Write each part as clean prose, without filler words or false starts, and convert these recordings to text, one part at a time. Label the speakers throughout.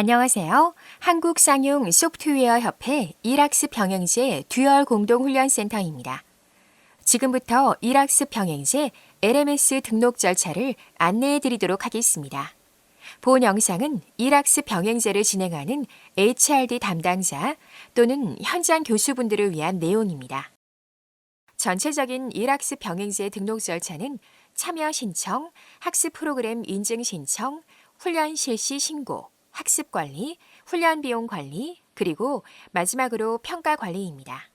Speaker 1: 안녕하세요. 한국쌍용 소프트웨어 협회 일학습 병행제 듀얼 공동훈련센터입니다. 지금부터 일학습 병행제 LMS 등록 절차를 안내해 드리도록 하겠습니다. 본 영상은 일학습 병행제를 진행하는 HRD 담당자 또는 현장 교수분들을 위한 내용입니다. 전체적인 일학습 병행제 등록 절차는 참여 신청, 학습 프로그램 인증 신청, 훈련 실시 신고, 학습 관리, 훈련 비용 관리, 그리고 마지막으로 평가 관리입니다.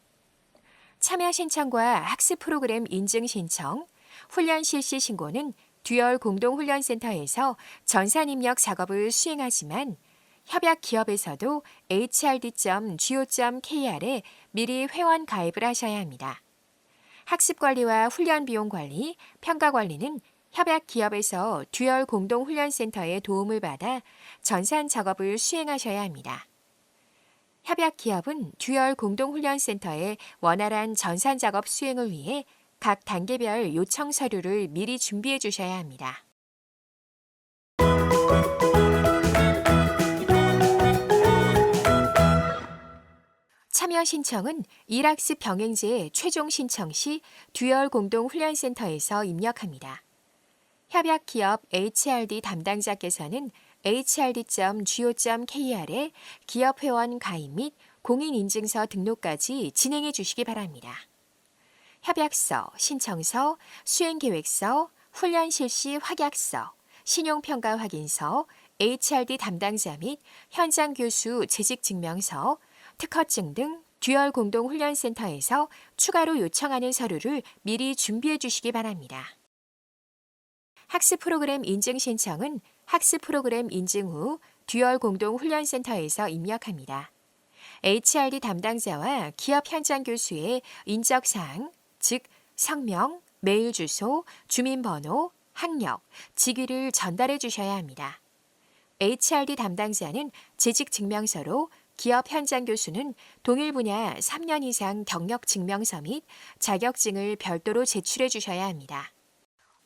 Speaker 1: 참여 신청과 학습 프로그램 인증 신청, 훈련 실시 신고는 듀얼 공동훈련센터에서 전산 입력 작업을 수행하지만 협약 기업에서도 hrd.go.kr에 미리 회원 가입을 하셔야 합니다. 학습 관리와 훈련 비용 관리, 평가 관리는 협약 기업에서 듀얼 공동훈련센터의 도움을 받아 전산 작업을 수행하셔야 합니다. 협약 기업은 듀얼 공동훈련센터의 원활한 전산 작업 수행을 위해 각 단계별 요청 서류를 미리 준비해 주셔야 합니다. 참여 신청은 일학습 병행제 최종 신청 시 듀얼 공동훈련센터에서 입력합니다. 협약 기업 HRD 담당자께서는 hrd.go.kr에 기업 회원 가입 및 공인인증서 등록까지 진행해 주시기 바랍니다. 협약서, 신청서, 수행계획서, 훈련 실시 확약서, 신용평가 확인서, HRD 담당자 및 현장 교수 재직증명서, 특허증 등 듀얼 공동훈련센터에서 추가로 요청하는 서류를 미리 준비해 주시기 바랍니다. 학습 프로그램 인증 신청은 학습 프로그램 인증 후 듀얼 공동훈련센터에서 입력합니다. HRD 담당자와 기업 현장 교수의 인적사항, 즉 성명, 메일 주소, 주민번호, 학력, 직위를 전달해 주셔야 합니다. HRD 담당자는 재직증명서로 기업 현장 교수는 동일 분야 3년 이상 경력 증명서 및 자격증을 별도로 제출해 주셔야 합니다.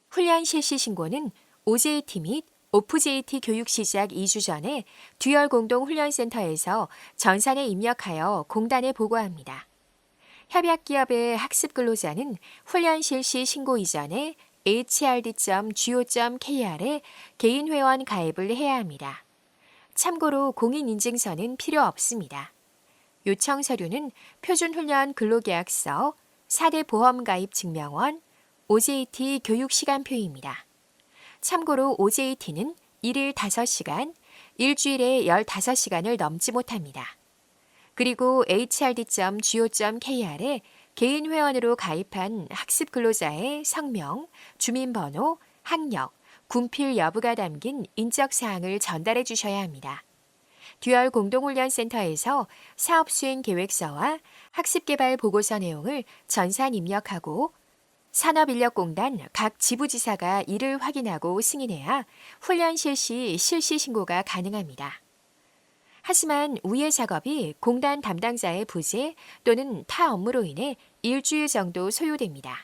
Speaker 1: 훈련 실시 신고는 OJT 및 OFJT 교육 시작 2주 전에 듀얼 공동훈련센터에서 전산에 입력하여 공단에 보고합니다. 협약 기업의 학습 근로자는 훈련 실시 신고 이전에 hrd.go.kr에 개인 회원 가입을 해야 합니다. 참고로 공인인증서는 필요 없습니다. 요청 서류는 표준훈련 근로계약서, 4대 보험가입 증명원, OJT 교육 시간표입니다. 참고로 OJT는 1일 5시간, 일주일에 15시간을 넘지 못합니다. 그리고 hrd.go.kr에 개인 회원으로 가입한 학습 근로자의 성명, 주민번호, 학력, 군필 여부가 담긴 인적사항을 전달해 주셔야 합니다. 듀얼 공동훈련센터에서 사업수행 계획서와 학습개발 보고서 내용을 전산 입력하고 산업인력공단 각 지부지사가 이를 확인하고 승인해야 훈련 실시 신고가 가능합니다. 하지만 위의 작업이 공단 담당자의 부재 또는 타 업무로 인해 일주일 정도 소요됩니다.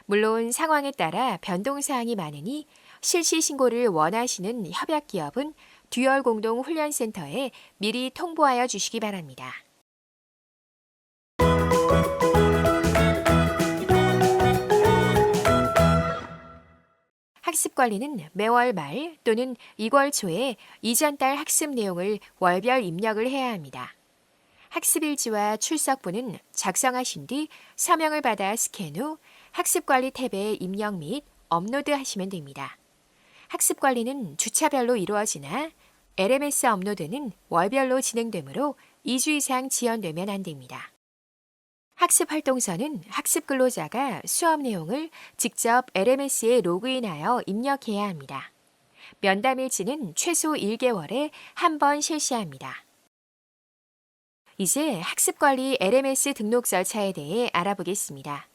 Speaker 1: 물론 상황에 따라 변동사항이 많으니 실시 신고를 원하시는 협약 기업은 듀얼 공동훈련센터에 미리 통보하여 주시기 바랍니다. 학습 관리는 매월 말 또는 2월 초에 이전 달 학습 내용을 월별 입력을 해야 합니다. 학습 일지와 출석부는 작성하신 뒤 서명을 받아 스캔 후 학습 관리 탭에 입력 및 업로드 하시면 됩니다. 학습 관리는 주차별로 이루어지나 LMS 업로드는 월별로 진행되므로 2주 이상 지연되면 안 됩니다. 학습 활동서는 학습 근로자가 수업 내용을 직접 LMS에 로그인하여 입력해야 합니다. 면담일지는 최소 1개월에 한 번 실시합니다. 이제 학습관리 LMS 등록 절차에 대해 알아보겠습니다.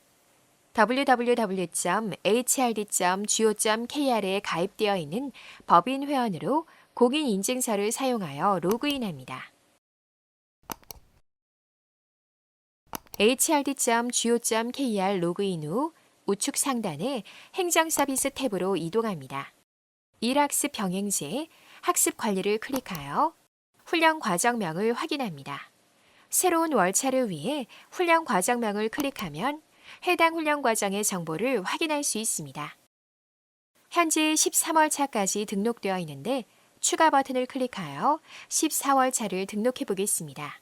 Speaker 1: www.hrd.go.kr에 가입되어 있는 법인 회원으로 공인인증서를 사용하여 로그인합니다. hrd.go.kr 로그인 후 우측 상단에 행정 서비스 탭으로 이동합니다. 일학습 병행제, 학습 관리를 클릭하여 훈련 과정명을 확인합니다. 새로운 월차를 위해 훈련 과정명을 클릭하면 해당 훈련 과정의 정보를 확인할 수 있습니다. 현재 13월차까지 등록되어 있는데 추가 버튼을 클릭하여 14월차를 등록해 보겠습니다.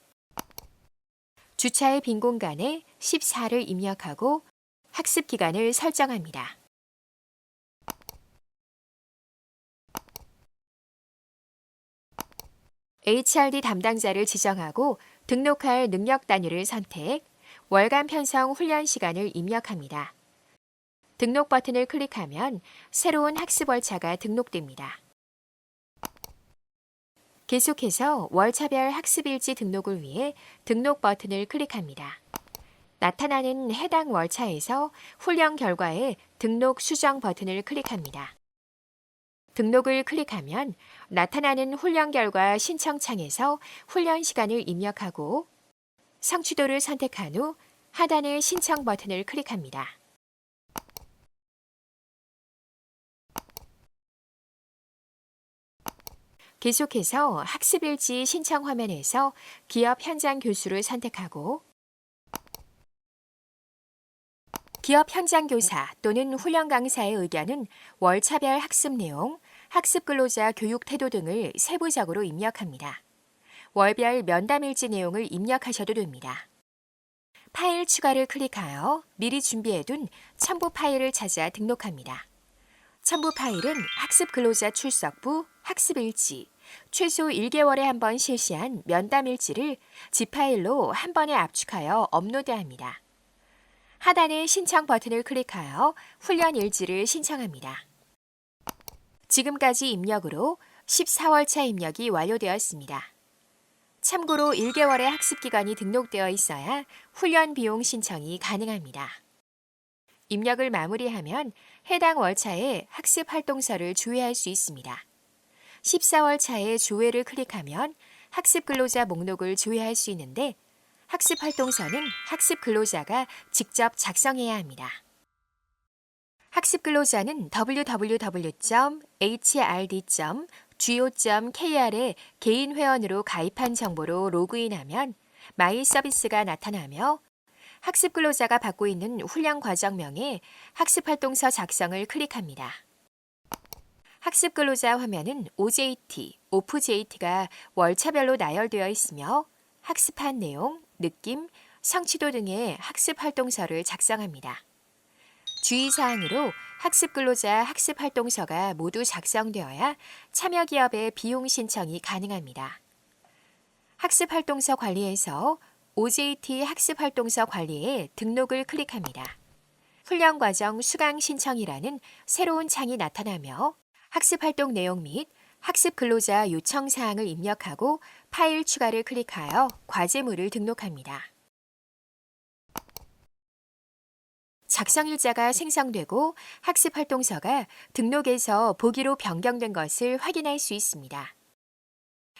Speaker 1: 주차의 빈 공간에 14를 입력하고 학습 기간을 설정합니다. HRD 담당자를 지정하고 등록할 능력 단위를 선택, 월간 편성 훈련 시간을 입력합니다. 등록 버튼을 클릭하면 새로운 학습 월차가 등록됩니다. 계속해서 월차별 학습일지 등록을 위해 등록 버튼을 클릭합니다. 나타나는 해당 월차에서 훈련 결과에 등록 수정 버튼을 클릭합니다. 등록을 클릭하면 나타나는 훈련 결과 신청창에서 훈련 시간을 입력하고 성취도를 선택한 후 하단의 신청 버튼을 클릭합니다. 계속해서 학습일지 신청 화면에서 기업 현장 교수를 선택하고 기업 현장 교사 또는 훈련 강사의 의견은 월차별 학습 내용, 학습 근로자 교육 태도 등을 세부적으로 입력합니다. 월별 면담일지 내용을 입력하셔도 됩니다. 파일 추가를 클릭하여 미리 준비해둔 첨부 파일을 찾아 등록합니다. 첨부 파일은 학습 근로자 출석부, 학습일지, 최소 1개월에 한 번 실시한 면담일지를 zip 파일로 한 번에 압축하여 업로드합니다. 하단의 신청 버튼을 클릭하여 훈련 일지를 신청합니다. 지금까지 입력으로 14월차 입력이 완료되었습니다. 참고로 1개월의 학습 기간이 등록되어 있어야 훈련 비용 신청이 가능합니다. 입력을 마무리하면 해당 월차에 학습 활동서를 조회할 수 있습니다. 14월차에 조회를 클릭하면 학습 근로자 목록을 조회할 수 있는데 학습 활동서는 학습 근로자가 직접 작성해야 합니다. 학습 근로자는 www.hrd.go.kr에 개인 회원으로 가입한 정보로 로그인하면 마이 서비스가 나타나며 학습 근로자가 받고 있는 훈련 과정명에 학습 활동서 작성을 클릭합니다. 학습 근로자 화면은 OJT, OFJT가 월차별로 나열되어 있으며 학습한 내용, 느낌, 성취도 등의 학습 활동서를 작성합니다. 주의사항으로 학습 근로자 학습 활동서가 모두 작성되어야 참여 기업의 비용 신청이 가능합니다. 학습 활동서 관리에서 OJT 학습 활동서 관리에 등록을 클릭합니다. 훈련 과정 수강 신청이라는 새로운 창이 나타나며 학습 활동 내용 및 학습 근로자 요청 사항을 입력하고 파일 추가를 클릭하여 과제물을 등록합니다. 작성일자가 생성되고 학습 활동서가 등록에서 보기로 변경된 것을 확인할 수 있습니다.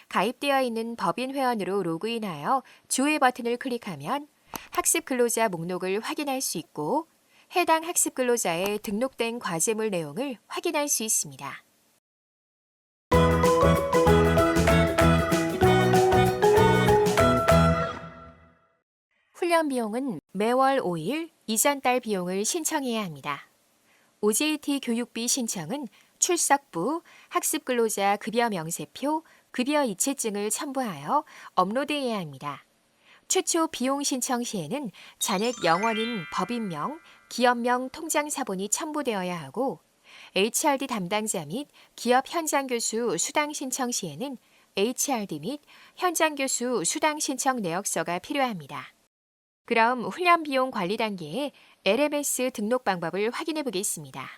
Speaker 1: 가입되어 있는 법인 회원으로 로그인하여 조회 버튼을 클릭하면 학습 근로자 목록을 확인할 수 있고 해당 학습 근로자의 등록된 과제물 내용을 확인할 수 있습니다. 훈련 비용은 매월 5일 이전 달 비용을 신청해야 합니다. OJT 교육비 신청은 출석부, 학습 근로자 급여 명세표, 급여 이체증을 첨부하여 업로드해야 합니다. 최초 비용 신청 시에는 잔액 영원인 법인명, 기업명 통장 사본이 첨부되어야 하고 HRD 담당자 및 기업 현장 교수 수당 신청 시에는 HRD 및 현장 교수 수당 신청 내역서가 필요합니다. 그럼 훈련 비용 관리 단계의 LMS 등록 방법을 확인해 보겠습니다.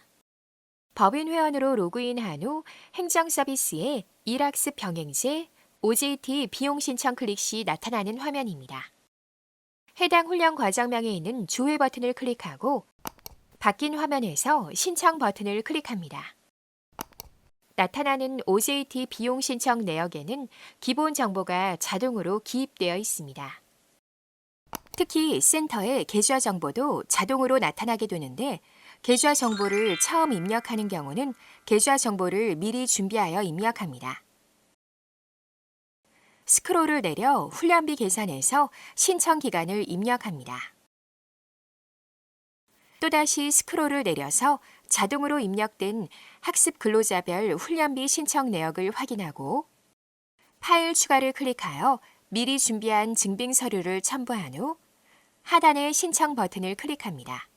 Speaker 1: 법인 회원으로 로그인한 후 행정 서비스의 일학습 병행제, OJT 비용 신청 클릭 시 나타나는 화면입니다. 해당 훈련 과정명에 있는 조회 버튼을 클릭하고 바뀐 화면에서 신청 버튼을 클릭합니다. 나타나는 OJT 비용 신청 내역에는 기본 정보가 자동으로 기입되어 있습니다. 특히 센터의 계좌 정보도 자동으로 나타나게 되는데 계좌 정보를 처음 입력하는 경우는 계좌 정보를 미리 준비하여 입력합니다. 스크롤을 내려 훈련비 계산에서 신청 기간을 입력합니다. 또다시 스크롤을 내려서 자동으로 입력된 학습 근로자별 훈련비 신청 내역을 확인하고 파일 추가를 클릭하여 미리 준비한 증빙 서류를 첨부한 후 하단의 신청 버튼을 클릭합니다.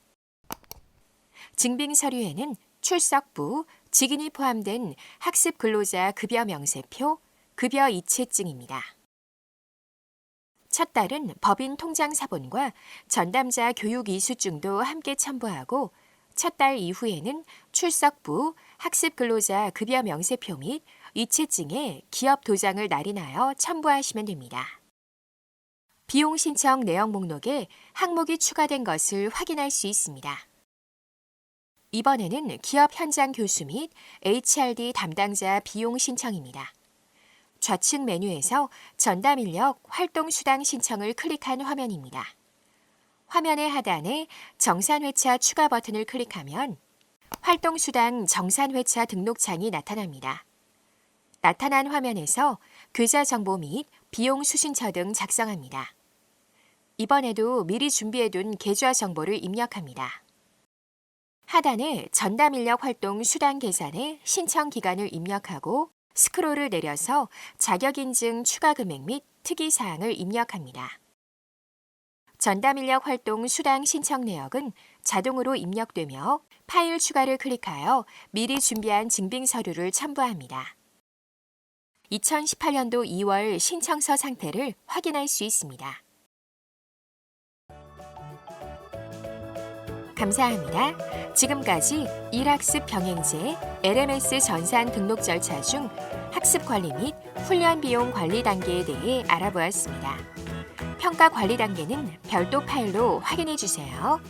Speaker 1: 증빙 서류에는 출석부, 직인이 포함된 학습 근로자 급여 명세표, 급여 이체증입니다. 첫 달은 법인 통장 사본과 전담자 교육 이수증도 함께 첨부하고 첫 달 이후에는 출석부, 학습 근로자 급여 명세표 및 이체증에 기업 도장을 날인하여 첨부하시면 됩니다. 비용 신청 내역 목록에 항목이 추가된 것을 확인할 수 있습니다. 이번에는 기업 현장 교수 및 HRD 담당자 비용 신청입니다. 좌측 메뉴에서 전담 인력 활동 수당 신청을 클릭한 화면입니다. 화면의 하단에 정산 회차 추가 버튼을 클릭하면 활동 수당 정산 회차 등록창이 나타납니다. 나타난 화면에서 계좌 정보 및 비용 수신처 등 작성합니다. 이번에도 미리 준비해둔 계좌 정보를 입력합니다. 하단에 전담 인력 활동 수당 계산에 신청 기간을 입력하고 스크롤을 내려서 자격인증 추가 금액 및 특이사항을 입력합니다. 전담 인력 활동 수당 신청 내역은 자동으로 입력되며 파일 추가를 클릭하여 미리 준비한 증빙 서류를 첨부합니다. 2018년도 2월 신청서 상태를 확인할 수 있습니다. 감사합니다. 지금까지 일학습 병행제 LMS 전산 등록 절차 중 학습 관리 및 훈련 비용 관리 단계에 대해 알아보았습니다. 평가 관리 단계는 별도 파일로 확인해 주세요.